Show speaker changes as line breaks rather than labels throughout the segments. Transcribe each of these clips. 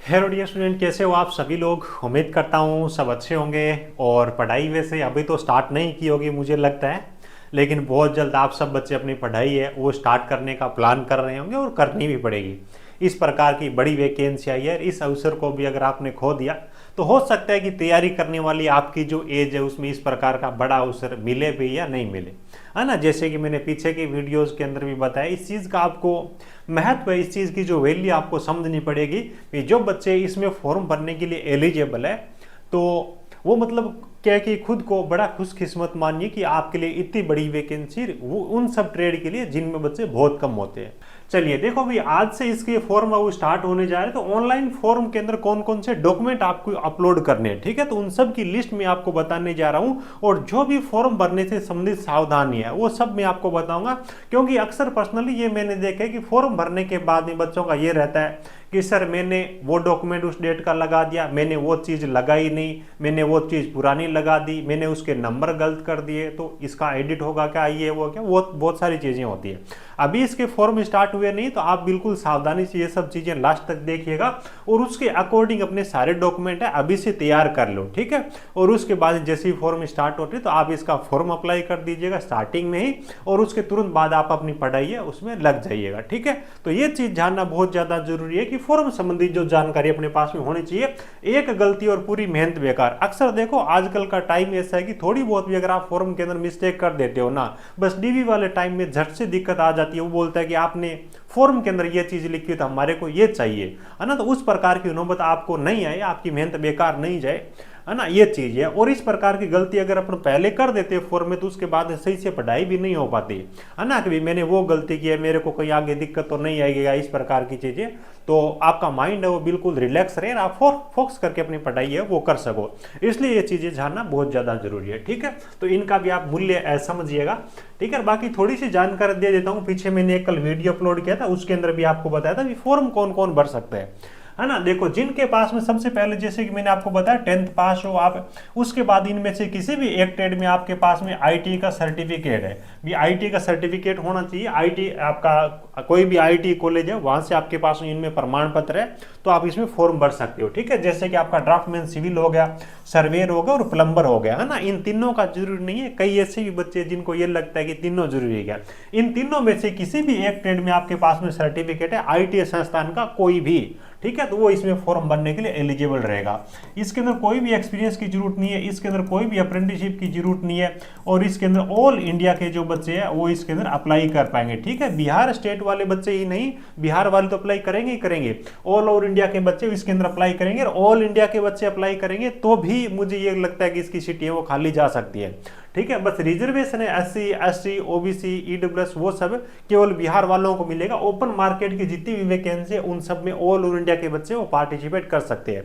Hello dear student, कैसे हो आप सभी लोग। उम्मीद करता हूँ सब अच्छे होंगे। और पढ़ाई वैसे अभी तो स्टार्ट नहीं की होगी मुझे लगता है, लेकिन बहुत जल्द आप सब बच्चे अपनी पढ़ाई है वो स्टार्ट करने का प्लान कर रहे होंगे और करनी भी पड़ेगी। इस प्रकार की बड़ी वैकेंसी आई है, इस अवसर को भी अगर आपने खो दिया तो हो सकता है कि तैयारी करने वाली आपकी जो एज है उसमें इस प्रकार का बड़ा अवसर मिले भी या नहीं मिले, है ना। जैसे कि मैंने पीछे के वीडियोस के अंदर भी बताया, इस चीज़ का आपको महत्व है, इस चीज़ की जो वैल्यू आपको समझनी पड़ेगी कि जो बच्चे इसमें फॉर्म भरने के लिए एलिजिबल है तो वो मतलब क्या कि खुद को बड़ा खुशकिस्मत मानिए कि आपके लिए इतनी बड़ी वैकेंसी वो उन सब ट्रेड के लिए जिनमें बच्चे बहुत कम होते हैं। चलिए देखो भाई, आज से इसके फॉर्म वो स्टार्ट होने जा रहे हैं, तो ऑनलाइन फॉर्म के अंदर कौन कौन से डॉक्यूमेंट आपको अपलोड करने हैं, ठीक है, तो उन सब की लिस्ट में आपको बताने जा रहा हूं। और जो भी फॉर्म भरने से संबंधित सावधानी है वो सब मैं आपको बताऊंगा, क्योंकि अक्सर पर्सनली ये मैंने देखा है कि फॉर्म भरने के बाद में बच्चों का ये रहता है कि सर मैंने वो डॉक्यूमेंट उस डेट का लगा दिया, मैंने वो चीज़ लगाई नहीं, मैंने वो चीज़ पुरानी लगा दी, मैंने उसके नंबर गलत कर दिए, तो इसका एडिट होगा क्या, ये वो क्या, वो बहुत सारी चीज़ें होती है। अभी इसके फॉर्म स्टार्ट हुए नहीं, तो आप बिल्कुल सावधानी से ये सब चीज़ें लास्ट तक देखिएगा और उसके अकॉर्डिंग अपने सारे डॉक्यूमेंट है अभी से तैयार कर लो, ठीक है। और उसके बाद जैसे ही फॉर्म स्टार्ट होते तो आप इसका फॉर्म अप्लाई कर दीजिएगा स्टार्टिंग में ही, और उसके तुरंत बाद आप अपनी पढ़ाई है उसमें लग जाइएगा, ठीक है। तो ये चीज़ जानना बहुत ज़्यादा जरूरी है कि फॉर्म संबंधी जो जानकारी अपने पास में होनी चाहिए। एक गलती और पूरी मेहनत बेकार। अक्सर देखो आजकल का टाइम ऐसा है कि थोड़ी बहुत भी अगर आप फॉर्म के अंदर मिस्टेक कर देते हो ना, बस डीवी वाले टाइम में झट से दिक्कत आ जाती है। वो बोलता है कि आपने फॉर्म के अंदर ये चीज लिखी है तो हमारे को ये चाहिए, है ना। तो उस प्रकार की नौबत आपको नहीं आए, आपकी मेहनत बेकार नहीं जाए, है ना, ये चीज है। और इस प्रकार की गलती अगर अपन पहले कर देते हैं फॉर्म में तो उसके बाद सही से पढ़ाई भी नहीं हो पाती, है ना, कि मैंने वो गलती की है, मेरे को कहीं आगे दिक्कत तो नहीं आएगी, इस प्रकार की चीजें। तो आपका माइंड है वो बिल्कुल रिलैक्स रहे, आप फोकस करके अपनी पढ़ाई है वो कर सको, इसलिए ये चीजें जानना बहुत ज्यादा जरूरी है, ठीक है। तो इनका भी आप मूल्य समझिएगा, ठीक है। बाकी थोड़ी सी जानकारी दे देता हूँ। पीछे मैंने एक कल वीडियो अपलोड किया था, उसके अंदर भी आपको बताया था कि फॉर्म कौन कौन भर सकते हैं, है ना। देखो जिनके पास में सबसे पहले जैसे कि मैंने आपको बताया 10th पास हो आप, उसके बाद इनमें से किसी भी एक ट्रेड में आपके पास में आईटी का सर्टिफिकेट है, भी आईटी का सर्टिफिकेट होना चाहिए। आईटी आपका कोई भी आईटी कॉलेज है वहां से आपके पास में इनमें प्रमाण पत्र है, तो आप इसमें फॉर्म भर सकते हो, ठीक है। जैसे कि आपका ड्राफ्टमैन सिविल हो गया, सर्वेयर हो गया और प्लम्बर हो गया, है ना। इन तीनों का जरूरी नहीं है, कई ऐसे भी बच्चे जिनको ये लगता है कि तीनों जरूरी है। इन तीनों में से किसी भी एक ट्रेड में आपके पास में सर्टिफिकेट है आईटी संस्थान का कोई भी, ठीक है, तो वो इसमें फॉर्म भरने के लिए एलिजिबल रहेगा। इसके अंदर कोई भी एक्सपीरियंस की जरूरत नहीं है, इसके अंदर कोई भी अप्रेंटिसशिप की जरूरत नहीं है, और इसके अंदर ऑल इंडिया के जो बच्चे हैं वो इसके अंदर अप्लाई कर पाएंगे, ठीक है। बिहार स्टेट वाले बच्चे ही नहीं, बिहार वाले तो अप्लाई करेंगे ही करेंगे, ऑल ओवर इंडिया के बच्चे इसके अंदर अप्लाई करेंगे, और ऑल इंडिया के बच्चे अप्लाई करेंगे तो भी मुझे ये लगता है कि इसकी सीटें वो खाली जा सकती है, ठीक है। बस रिजर्वेशन है एससी एसटी ओबीसी ईडब्ल्यूएस वो सब केवल बिहार वालों को मिलेगा। ओपन मार्केट की जितनी भी वैकेंसी है उन सब में ऑल ओवर इंडिया के बच्चे वो पार्टिसिपेट कर सकते हैं।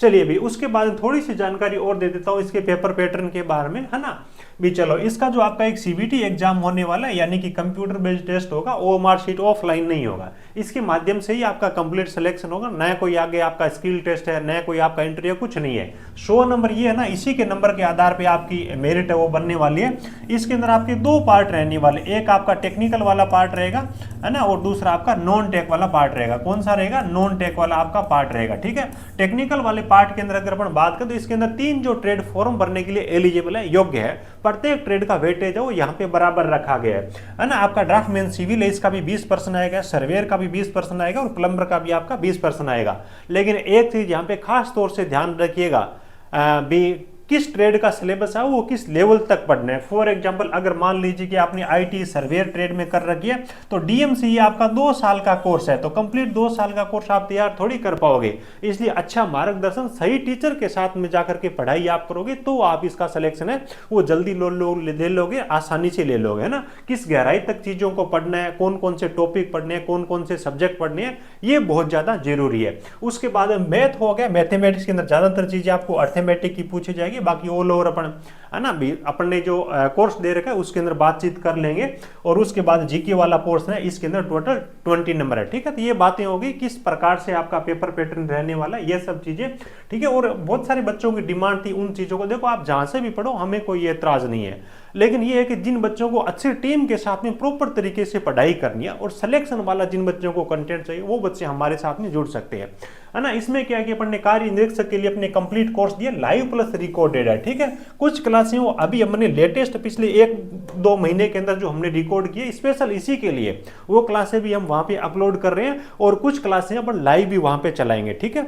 चलिए भी उसके बाद थोड़ी सी जानकारी और दे देता हूँ इसके पेपर पैटर्न के बारे में, है ना। भी चलो, इसका जो आपका एक सीबीटी एग्जाम होने वाला है, यानी कि कंप्यूटर बेस्ड टेस्ट होगा, वो मार्कशीट ऑफलाइन नहीं होगा, इसके माध्यम से ही आपका कंप्लीट सिलेक्शन होगा। नया कोई आगे आपका स्किल टेस्ट है, नया कोई आपका इंटरव्यू कुछ नहीं है। 100 नंबर ये है ना, इसी के नंबर के आधार पे आपकी मेरिट है वो बनने वाली है। इसके अंदर आपके दो पार्ट रहने वाले, एक आपका टेक्निकल वाला पार्ट रहेगा, है ना, और दूसरा आपका नॉन टेक वाला पार्ट रहेगा। कौन सा रहेगा? नॉन टेक वाला आपका पार्ट रहेगा, ठीक है। टेक्निकल वाले पार्ट के अंदर अगर अपन बात करें तो इसके अंदर 3 जो ट्रेड फॉर्म भरने के लिए एलिजिबल है, योग्य है, प्रत्येक ट्रेड का वेटेज है वो यहाँ पे बराबर रखा गया है ना। आपका ड्राफ्टमैन सिविल है, इसका भी 20% आएगा, सर्वेयर का भी 20% आएगा, और प्लम्बर का भी आपका 20% आएगा। लेकिन एक चीज यहाँ पे खास तौर से ध्यान रखिएगा, भी किस ट्रेड का सिलेबस है वो किस लेवल तक पढ़ना है। फॉर एग्जांपल अगर मान लीजिए कि आपने आईटी सर्वेयर ट्रेड में कर रखी है तो डीएमसी आपका 2 साल का कोर्स है, तो कंप्लीट 2 साल का कोर्स आप तैयार थोड़ी कर पाओगे। इसलिए अच्छा मार्गदर्शन सही टीचर के साथ में जाकर के पढ़ाई आप करोगे तो आप इसका सिलेक्शन है वो जल्दी ले लोगे, आसानी से ले लोगे, है ना। किस गहराई तक चीजों को पढ़ना है, कौन कौन से टॉपिक पढ़ने हैं, कौन कौन से सब्जेक्ट पढ़ने हैं, ये बहुत ज्यादा जरूरी है। उसके बाद मैथ हो गया, मैथमेटिक्स के अंदर ज्यादातर चीजें आपको अर्थमेटिक की पूछी जाएगी, बाकी ऑल ओवर अपन, है ना, अपन ने जो कोर्स दे रखा है उसके अंदर बातचीत कर लेंगे। और उसके बाद जीके वाला पोर्शन है, इसके अंदर टोटल 20 नंबर है, ठीक है। तो ये बातें होगी किस प्रकार से आपका पेपर पैटर्न रहने वाला है, ये सब चीजें, ठीक है। और बहुत सारे बच्चों की डिमांड थी उन चीजों को, देखो आप जहां से भी पढ़ो हमें कोई एतराज नहीं है, लेकिन ये है कि जिन बच्चों को अच्छी टीम के साथ में प्रॉपर तरीके से पढ़ाई करनी है और सिलेक्शन वाला जिन बच्चों को कंटेंट चाहिए वो बच्चे हमारे साथ में जुड़ सकते हैं। है ना। इसमें क्या है कि अपन ने कार्य निरीक्षक के लिए अपने कंप्लीट कोर्स दिया, लाइव प्लस रिकॉर्डेड है, ठीक है। कुछ क्लासें वो अभी हमने लेटेस्ट पिछले 1-2 महीने के अंदर जो हमने रिकॉर्ड किए स्पेशल इसी के लिए, वो क्लासें भी हम वहां पे अपलोड कर रहे हैं और कुछ क्लासें अपन लाइव भी वहां पे चलाएंगे, ठीक है।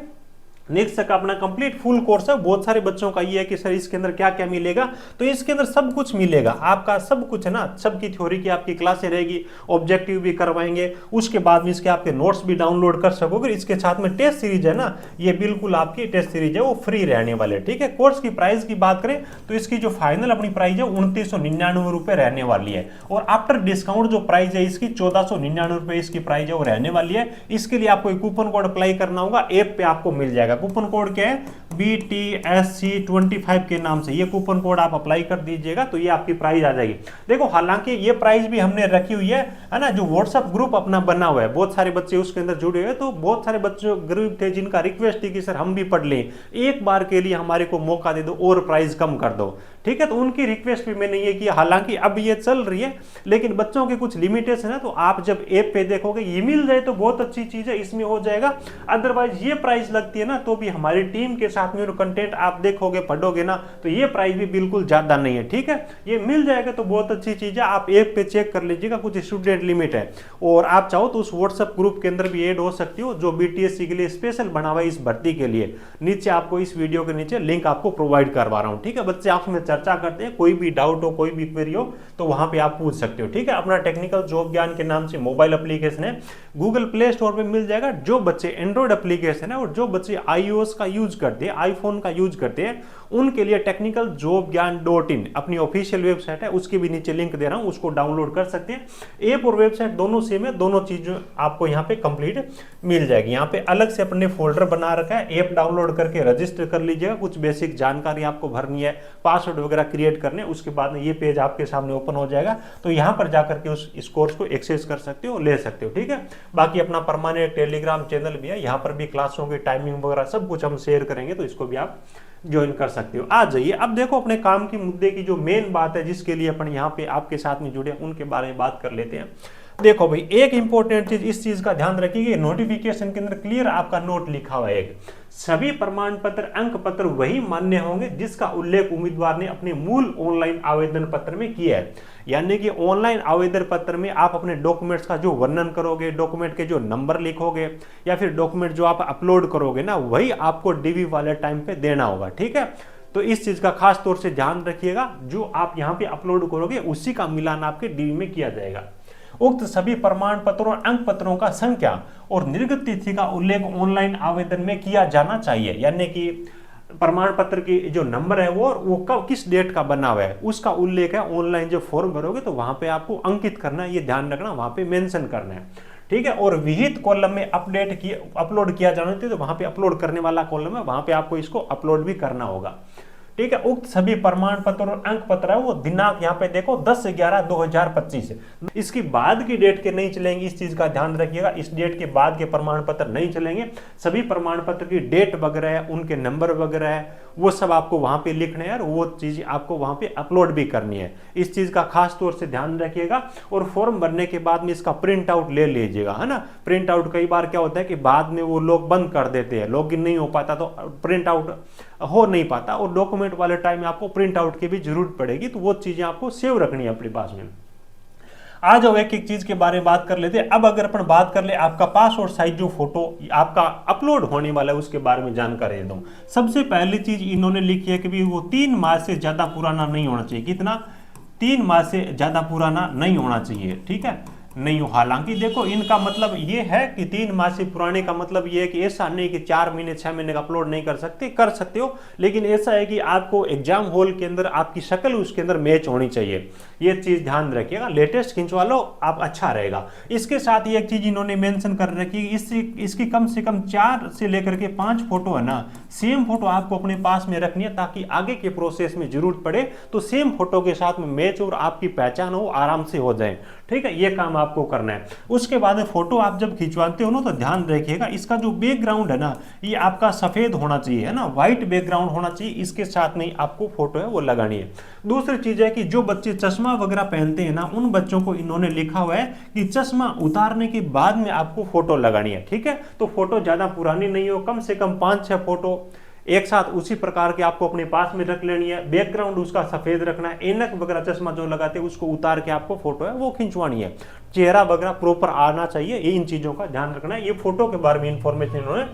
नेक्स्ट का अपना कंप्लीट फुल कोर्स है। बहुत सारे बच्चों का ये है कि सर इसके अंदर क्या क्या मिलेगा, तो इसके अंदर सब कुछ मिलेगा आपका, सब कुछ है ना। सबकी थ्योरी की आपकी क्लासें रहेगी, ऑब्जेक्टिव भी करवाएंगे, उसके बाद में इसके आपके नोट्स भी डाउनलोड कर सकोगे। इसके साथ में टेस्ट सीरीज है ना, ये बिल्कुल आपकी टेस्ट सीरीज है वो फ्री रहने वाले, ठीक है। कोर्स की प्राइस की बात करें तो इसकी जो फाइनल अपनी प्राइस है 2999 रुपए रहने वाली है, और आफ्टर डिस्काउंट जो प्राइस है इसकी 1499 रुपए इसकी प्राइस है वो रहने वाली है। इसके लिए आपको कूपन कोड अप्लाई करना होगा, ऐप पे आपको मिल जाएगा। कूपन कोड क्या है, BTSC25 के नाम से ये कूपन कोड आप अप्लाई कर दीजिएगा तो ये आपकी प्राइस आ जाएगी। देखो हालांकि ये प्राइस भी हमने रखी हुई है ना, जो व्हाट्सएप ग्रुप अपना बना हुआ है, बहुत सारे बच्चे उसके अंदर जुड़े हुए, तो बहुत सारे बच्चे ग्रुप थे जिनका रिक्वेस्ट थी कि सर हम भी पढ़ लें, एक बार के लिए हमारे को मौका दे दो और प्राइस कम कर दो, ठीक है। तो उनकी रिक्वेस्ट भी मैंने ये किया, हालांकि अब ये चल रही है लेकिन बच्चों के कुछ लिमिटेशन है, तो आप जब ऐप पे देखोगे ये मिल जाए तो बहुत अच्छी चीज है, इसमें हो जाएगा। अदरवाइज ये प्राइस लगती है ना तो भी हमारी टीम के साथ में कंटेंट आप देखोगे पढ़ोगे ना तो ये प्राइस भी बिल्कुल ज्यादा नहीं है, ठीक है। ये मिल जाएगा तो बहुत अच्छी चीज है, आप ऐप पे चेक कर लीजिएगा, कुछ स्टूडेंट लिमिट है, और आप चाहो तो उस व्हाट्सएप ग्रुप के अंदर भी ऐड हो सकती हो जो BTSC के लिए स्पेशल बना हुआ है इस भर्ती के लिए। नीचे आपको इस वीडियो के नीचे लिंक आपको प्रोवाइड करवा रहा हूं, ठीक है। बच्चे आपस में चर्चा करते हैं, कोई भी डाउट हो कोई भी क्वेरी हो तो वहां पे आप पूछ सकते हो, ठीक है। अपना टेक्निकल जॉब ज्ञान के नाम से मोबाइल एप्लीकेशन है, गूगल प्ले स्टोर पे मिल जाएगा। जो बच्चे एंड्रॉइड एप्लीकेशन है और जो बच्चे iOS का यूज करते हैं, आईफोन का यूज करते हैं, उनके लिए टेक्निकल जॉब ज्ञान .in अपनी ऑफिशियल वेबसाइट है, उसके भी नीचे लिंक दे रहा हूं, उसको डाउनलोड कर सकते हैं। ऐप और वेबसाइट दोनों सेम है, दोनों चीजें आपको यहाँ पे कंप्लीट मिल जाएगी। यहाँ पे अलग से अपने फोल्डर बना रखा है, ऐप डाउनलोड करके रजिस्टर कर लीजिएगा, कुछ बेसिक जानकारी आपको भरनी है, पासवर्ड वगैरह क्रिएट करने, उसके बाद में ये पेज आपके सामने ओपन हो जाएगा, तो यहाँ पर जाकर के इस कोर्स को एक्सेस कर सकते हो, ले सकते हो, ठीक है। बाकी अपना परमानेंट टेलीग्राम चैनल भी है, यहाँ पर भी क्लासों की टाइमिंग वगैरह सब कुछ हम शेयर करेंगे, तो इसको भी आप ज्वाइन कर सकते हो। आ जाइए अब देखो अपने काम की मुद्दे की जो मेन बात है जिसके लिए अपन यहाँ पे आपके साथ में जुड़े उनके बारे में बात कर लेते हैं। देखो भाई एक इंपॉर्टेंट चीज, इस चीज का ध्यान रखिए, नोटिफिकेशन के अंदर क्लियर आपका नोट लिखा हुआ है, सभी प्रमाण पत्र अंक पत्र वही मान्य होंगे जिसका उल्लेख उम्मीदवार ने अपने मूल ऑनलाइन आवेदन पत्र में किया है। यानी कि ऑनलाइन आवेदन पत्र में आप अपने डॉक्यूमेंट्स का जो वर्णन करोगे, डॉक्यूमेंट के जो नंबर लिखोगे या फिर डॉक्यूमेंट जो आप अपलोड करोगे ना, वही आपको डीवी वाले टाइम पे देना होगा, ठीक है। तो इस चीज का खास तौर से ध्यान रखिएगा, जो आप यहाँ पे अपलोड करोगे उसी का मिलान आपके डीवी में किया जाएगा। उक्त सभी प्रमाण पत्रों और अंक पत्रों का संख्या और निर्गत तिथि का उल्लेख ऑनलाइन आवेदन में किया जाना चाहिए। यानी कि प्रमाण पत्र की जो नंबर है वो कब किस डेट का बना हुआ है उसका उल्लेख है, ऑनलाइन जो फॉर्म भरोगे तो वहां पे आपको अंकित करना है, ये ध्यान रखना, वहां पे मेंशन करना है, ठीक है। और विहित कॉलम में अपलोड किया जाना चाहिए, तो वहां पे अपलोड करने वाला कॉलम है, वहां पे आपको इसको अपलोड भी करना होगा, ठीक है। उक्त सभी प्रमाण पत्र और अंक पत्र है वो दिनांक यहाँ पे देखो 10/11/2025, इसकी बाद की डेट के नहीं चलेंगे, इस चीज का ध्यान रखिएगा, इस डेट के बाद के प्रमाण पत्र नहीं चलेंगे। सभी प्रमाण पत्र की डेट वगैरह है, उनके नंबर वगैरह है, वो सब आपको वहां पे लिखने हैं और वो चीज आपको वहां पे अपलोड भी करनी है, इस चीज का खास तौर से ध्यान रखिएगा। और फॉर्म भरने के बाद में इसका प्रिंट आउट ले लीजिएगा, है ना। प्रिंट आउट कई बार क्या होता है कि बाद में वो लोग बंद कर देते हैं, लॉगिन नहीं हो पाता तो प्रिंट आउट हो नहीं पाता, और डॉक्यूमेंट वाले टाइम में आपको प्रिंट आउट की भी जरूरत पड़ेगी, तो वो चीजें आपको सेव रखनी है अपने पास में। आ जाओ एक एक चीज के बारे में बात कर लेते हैं। अब अगर अपन बात कर ले आपका पासपोर्ट साइज जो फोटो आपका अपलोड होने वाला है उसके बारे में जानकारी दे दूं। सबसे पहली चीज इन्होंने लिखी है कि भी वो 3 माह से ज्यादा पुराना नहीं होना चाहिए। कितना? 3 माह से ज्यादा पुराना नहीं होना चाहिए, ठीक है, नहीं हो। हालांकि देखो इनका मतलब ये है कि 3 माह से पुराने का मतलब ये है कि ऐसा नहीं कि 4 महीने 6 महीने का अपलोड नहीं कर सकते, कर सकते हो, लेकिन ऐसा है कि आपको एग्जाम हॉल के अंदर आपकी शक्ल उसके अंदर मैच होनी चाहिए, ये चीज ध्यान रखिएगा। लेटेस्ट खिंचवा लो आप, अच्छा रहेगा। इसके साथ ही एक चीज इन्होंने मेंशन कर रखी है, इसकी कम से कम 4 से लेकर के 5 फोटो है ना, सेम फोटो आपको अपने पास में रखनी है, ताकि आगे के प्रोसेस में जरूरत पड़े तो सेम फोटो के साथ में मैच और आपकी पहचान हो, आराम से हो जाए, ठीक है, ये काम आपको करना है। उसके बाद फोटो आप जब खिंचवाते हो ना तो ध्यान रखिएगा इसका जो बैकग्राउंड है ना ये आपका सफेद होना चाहिए, है ना, व्हाइट बैकग्राउंड होना चाहिए, इसके साथ नहीं आपको फोटो है वो लगानी है। दूसरी चीज है कि जो बच्चे चश्मा वगैरह पहनते हैं ना उन बच्चों को इन्होंने लिखा हुआ है कि चश्मा उतारने के बाद में आपको फोटो लगानी है। ठीक है, तो फोटो ज्यादा पुरानी नहीं हो, कम से कम 5-6 फोटो एक साथ उसी प्रकार के आपको अपने पास में रख लेनी है। बैकग्राउंड उसका सफेद रखना है, ऐनक वगैरह चश्मा जो लगाते हैं उसको उतार के आपको फोटो है वो खिंचवानी है। चेहरा वगैरह प्रॉपर आना चाहिए, ये इन चीजों का ध्यान रखना है। ये फोटो के बारे में इंफॉर्मेशन इन्होंने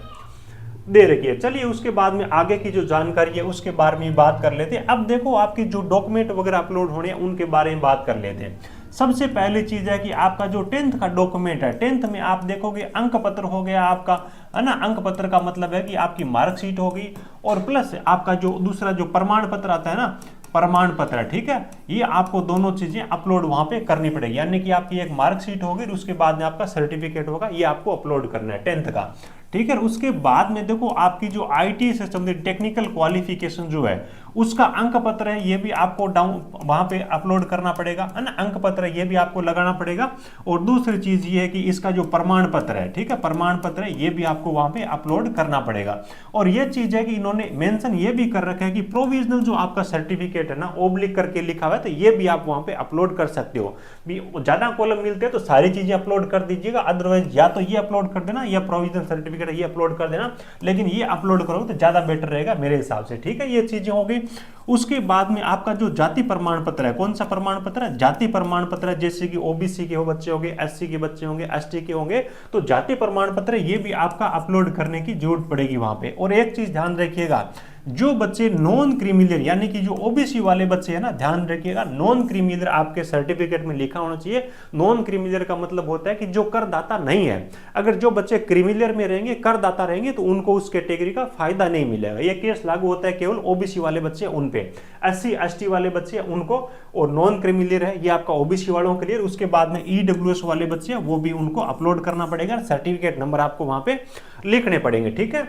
दे रखी है। चलिए उसके बाद में आगे की जो जानकारी है उसके बारे में बात कर लेते हैं। अब देखो आपकी जो डॉक्यूमेंट वगैरह अपलोड होने हैं उनके बारे में बात कर लेते हैं। सबसे पहली चीज है कि आपका जो 10th का डॉक्यूमेंट है, 10th में आप देखोगे अंक पत्र हो गया आपका, है ना। अंक पत्र का मतलब है कि आपकी मार्कशीट होगी और प्लस आपका जो दूसरा जो प्रमाण पत्र आता है ना, प्रमाण पत्र, ठीक है, ये आपको दोनों चीजें अपलोड वहां पे करनी पड़ेगी। यानी कि आपकी एक मार्कशीट होगी उसके बाद में आपका सर्टिफिकेट होगा, ये आपको अपलोड करना है 10th का। ठीक है, उसके बाद में देखो आपकी जो आईटी से संबंधित टेक्निकल क्वालिफिकेशन जो है उसका अंक पत्र है, ये भी आपको डाउन वहां पे अपलोड करना पड़ेगा, है ना। अंक पत्र ये भी आपको लगाना पड़ेगा। और दूसरी चीज ये है कि इसका जो प्रमाण पत्र है, ठीक है, प्रमाण पत्र है ये भी आपको वहां पे अपलोड करना पड़ेगा। और ये चीज है कि इन्होंने मेंशन ये भी कर रखा है कि प्रोविजनल जो आपका सर्टिफिकेट है ना ओब्लिक करके लिखा हुआ है, तो ये भी आप वहां पे अपलोड कर सकते हो। ज्यादा कॉलम मिलते हैं तो सारी चीजें अपलोड कर दीजिएगा, अदरवाइज या तो ये अपलोड कर देना या प्रोविजनल सर्टिफिकेट ये अपलोड कर देना, लेकिन ये अपलोड करोगे तो ज्यादा बेटर रहेगा मेरे हिसाब से। ठीक है, ये चीजें हो गई। उसके बाद में आपका जो जाति प्रमाण पत्र है, कौन सा प्रमाण पत्र है, जाति प्रमाण पत्र है। जैसे कि ओबीसी के हो बच्चे होंगे, एससी के बच्चे होंगे, एसटी के होंगे, तो जाति प्रमाण पत्र ये भी आपका अपलोड करने की जरूरत पड़ेगी वहां पे। और एक चीज ध्यान रखिएगा, जो बच्चे नॉन क्रीमिलियर यानी कि जो ओबीसी वाले बच्चे हैं ना, ध्यान रखिएगा नॉन क्रीमिलियर आपके सर्टिफिकेट में लिखा होना चाहिए। नॉन क्रीमिलियर का मतलब होता है कि जो करदाता नहीं है। अगर जो बच्चे क्रीमिलियर में रहेंगे, करदाता रहेंगे, तो उनको उस कैटेगरी का फायदा नहीं मिलेगा। यह केस लागू होता है केवल ओबीसी वाले बच्चे उन पे, एससी एसटी वाले बच्चे उनको, और नॉन क्रीमिलियर है ये आपका ओबीसी वालों के लिए। उसके बाद में ईडब्ल्यूएस वाले बच्चे वो भी उनको अपलोड करना पड़ेगा, सर्टिफिकेट नंबर आपको वहां पे लिखने पड़ेंगे। ठीक है,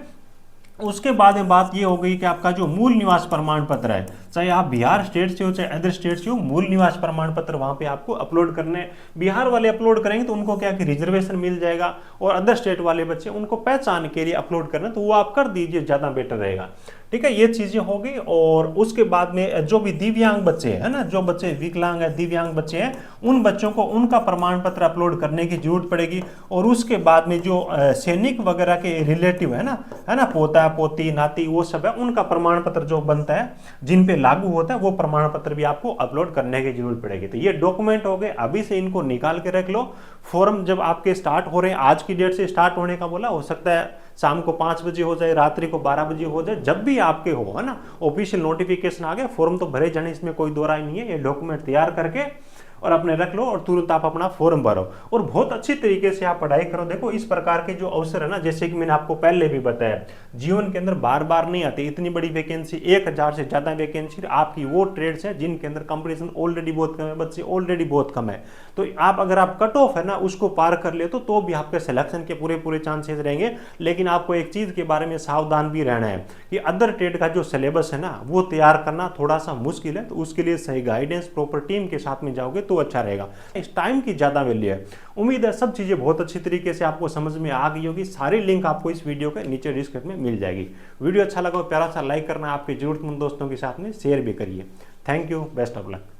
उसके बाद में बात ये हो गई कि आपका जो मूल निवास प्रमाण पत्र है, चाहे आप बिहार स्टेट से हो चाहे अदर स्टेट से हो, मूल निवास प्रमाण पत्र वहां पे आपको अपलोड करने हैं। बिहार वाले अपलोड करेंगे तो उनको क्या कि रिजर्वेशन मिल जाएगा, और अदर स्टेट वाले बच्चे उनको पहचान के लिए अपलोड करना, तो वो आप कर दीजिए, ज्यादा बेटर रहेगा। ठीक है, ये चीजें हो गई। और उसके बाद में जो भी दिव्यांग बच्चे हैं ना, जो बच्चे विकलांग है, दिव्यांग बच्चे हैं, उन बच्चों को उनका प्रमाण पत्र अपलोड करने की जरूरत पड़ेगी। और उसके बाद में जो सैनिक वगैरह के रिलेटिव है ना, पोता पोती नाती वो सब है, उनका प्रमाण पत्र जो बनता है जिन पे लागू होता है वो प्रमाण पत्र भी आपको अपलोड करने की जरूरत पड़ेगी। तो ये डॉक्यूमेंट हो गए, अभी से इनको निकाल के रख लो। फॉर्म जब आपके स्टार्ट हो रहे हैं, आज की डेट से स्टार्ट होने का बोला, हो सकता है शाम को 5 बजे हो जाए, रात्रि को 12 बजे हो जाए, जब भी आपके हो, है ना, ऑफिशियल नोटिफिकेशन आ गए, फॉर्म तो भरे जाने, इसमें कोई दो राय नहीं है। ये डॉक्यूमेंट तैयार करके और अपने रख लो और तुरंत आप अपना फॉर्म भरो और बहुत अच्छी तरीके से आप पढ़ाई करो। देखो इस प्रकार के जो अवसर है ना, जैसे कि मैंने आपको पहले भी बताया, जीवन के अंदर बार बार नहीं आती इतनी बड़ी वैकेंसी, 1000 से ज्यादा वैकेंसी आपकी वो ट्रेड्स है जिनके अंदर कंपटीशन ऑलरेडी बहुत कम है, बच्चे ऑलरेडी बहुत कम है। तो आप अगर आप कट ऑफ है ना उसको पार कर ले तो भी आपके सिलेक्शन के पूरे चांसेस रहेंगे। लेकिन आपको एक चीज के बारे में सावधान भी रहना है कि अदर ट्रेड का जो सिलेबस है ना वो तैयार करना थोड़ा सा मुश्किल है, तो उसके लिए सही गाइडेंस प्रॉपर टीम के साथ में जाओगे तो अच्छा रहेगा। इस टाइम की ज्यादा वैल्यू है। उम्मीद है सब चीजें बहुत अच्छी तरीके से आपको समझ में आ गई होगी। सारी लिंक आपको इस वीडियो के नीचे डिस्क्रिप्शन में मिल जाएगी। वीडियो अच्छा लगा प्यारा सा लाइक करना, आपके जरूरतमंद दोस्तों के साथ में शेयर भी करिए। Thank you, best of luck.